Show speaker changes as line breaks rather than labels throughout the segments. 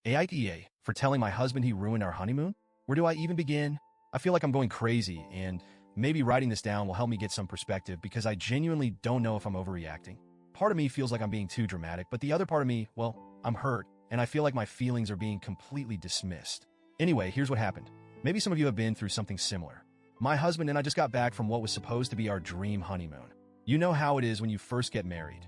AITA for telling my husband he ruined our honeymoon? Where do I even begin? I feel like I'm going crazy, and maybe writing this down will help me get some perspective because I genuinely don't know if I'm overreacting. Part of me feels like I'm being too dramatic, but the other part of me, well, I'm hurt, and I feel like my feelings are being completely dismissed. Anyway, here's what happened. Maybe some of you have been through something similar. My husband and I just got back from what was supposed to be our dream honeymoon. You know how it is when you first get married.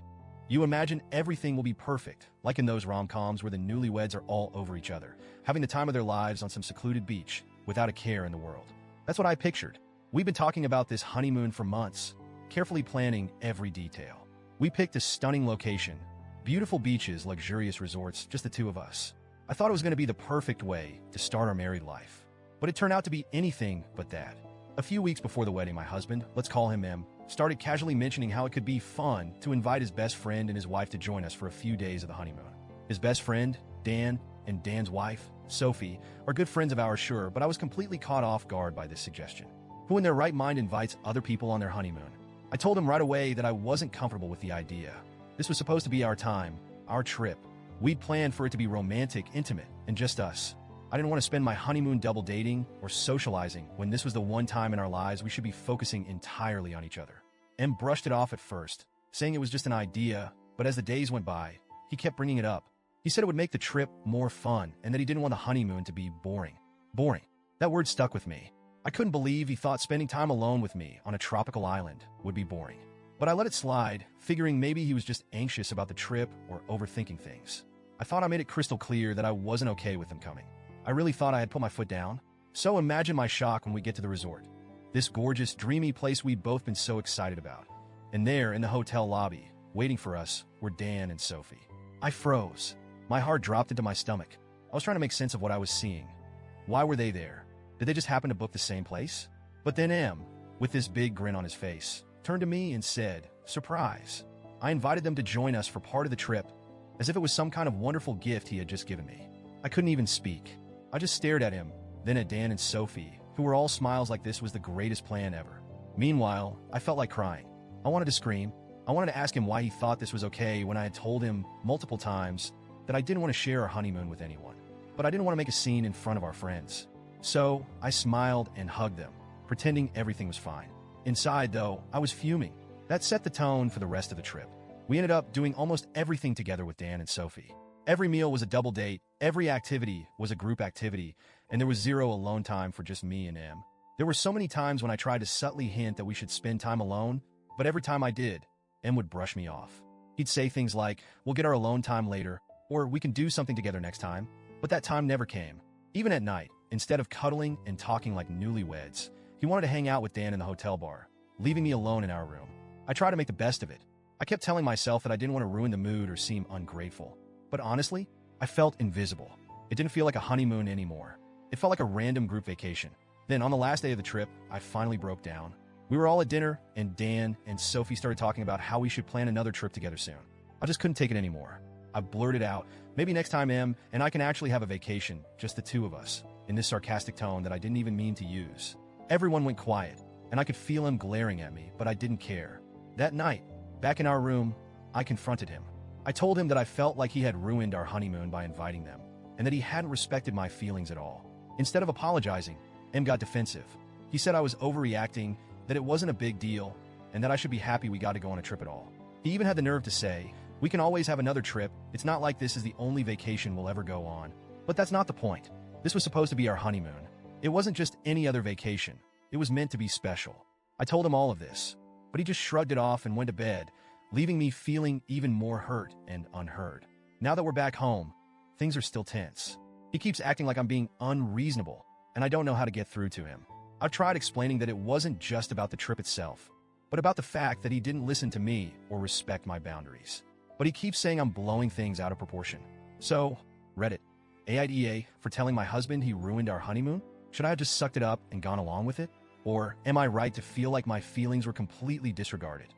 You imagine everything will be perfect, like in those rom-coms where the newlyweds are all over each other, having the time of their lives on some secluded beach, without a care in the world. That's what I pictured. We've been talking about this honeymoon for months, carefully planning every detail. We picked a stunning location, beautiful beaches, luxurious resorts, just the two of us. I thought it was going to be the perfect way to start our married life. But it turned out to be anything but that. A few weeks before the wedding, my husband, let's call him M, started casually mentioning how it could be fun to invite his best friend and his wife to join us for a few days of the honeymoon. His best friend, Dan, and Dan's wife, Sophie, are good friends of ours, sure, but I was completely caught off guard by this suggestion. Who in their right mind invites other people on their honeymoon? I told him right away that I wasn't comfortable with the idea. This was supposed to be our time, our trip. We'd planned for it to be romantic, intimate, and just us. I didn't want to spend my honeymoon double dating or socializing when this was the one time in our lives we should be focusing entirely on each other. M brushed it off at first, saying it was just an idea, but as the days went by, he kept bringing it up. He said it would make the trip more fun and that he didn't want the honeymoon to be boring. Boring. That word stuck with me. I couldn't believe he thought spending time alone with me on a tropical island would be boring. But I let it slide, figuring maybe he was just anxious about the trip or overthinking things. I thought I made it crystal clear that I wasn't okay with him coming. I really thought I had put my foot down. So imagine my shock when we get to the resort. This gorgeous, dreamy place we'd both been so excited about. And there, in the hotel lobby, waiting for us, were Dan and Sophie. I froze. My heart dropped into my stomach. I was trying to make sense of what I was seeing. Why were they there? Did they just happen to book the same place? But then M, with this big grin on his face, turned to me and said, "Surprise." I invited them to join us for part of the trip, as if it was some kind of wonderful gift he had just given me. I couldn't even speak. I just stared at him, then at Dan and Sophie, who were all smiles like this was the greatest plan ever. Meanwhile, I felt like crying. I wanted to scream. I wanted to ask him why he thought this was okay when I had told him multiple times that I didn't want to share our honeymoon with anyone. But I didn't want to make a scene in front of our friends. So I smiled and hugged them, pretending everything was fine. Inside, though, I was fuming. That set the tone for the rest of the trip. We ended up doing almost everything together with Dan and Sophie. Every meal was a double date, every activity was a group activity, and there was zero alone time for just me and M. There were so many times when I tried to subtly hint that we should spend time alone, but every time I did, M would brush me off. He'd say things like, "We'll get our alone time later," or "We can do something together next time." But that time never came. Even at night, instead of cuddling and talking like newlyweds, he wanted to hang out with Dan in the hotel bar, leaving me alone in our room. I tried to make the best of it. I kept telling myself that I didn't want to ruin the mood or seem ungrateful. But honestly, I felt invisible. It didn't feel like a honeymoon anymore. It felt like a random group vacation. Then on the last day of the trip, I finally broke down. We were all at dinner, and Dan and Sophie started talking about how we should plan another trip together soon. I just couldn't take it anymore. I blurted out, "Maybe next time, M, and I can actually have a vacation, just the two of us," in this sarcastic tone that I didn't even mean to use. Everyone went quiet, and I could feel him glaring at me, but I didn't care. That night, back in our room, I confronted him. I told him that I felt like he had ruined our honeymoon by inviting them, and that he hadn't respected my feelings at all. Instead of apologizing, M got defensive. He said I was overreacting, that it wasn't a big deal, and that I should be happy we got to go on a trip at all. He even had the nerve to say, "We can always have another trip. It's not like this is the only vacation we'll ever go on." But that's not the point. This was supposed to be our honeymoon. It wasn't just any other vacation. It was meant to be special. I told him all of this, but he just shrugged it off and went to bed, leaving me feeling even more hurt and unheard. Now that we're back home, things are still tense. He keeps acting like I'm being unreasonable, and I don't know how to get through to him. I've tried explaining that it wasn't just about the trip itself, but about the fact that he didn't listen to me or respect my boundaries. But he keeps saying I'm blowing things out of proportion. So, Reddit, AITA for telling my husband he ruined our honeymoon? Should I have just sucked it up and gone along with it? Or am I right to feel like my feelings were completely disregarded?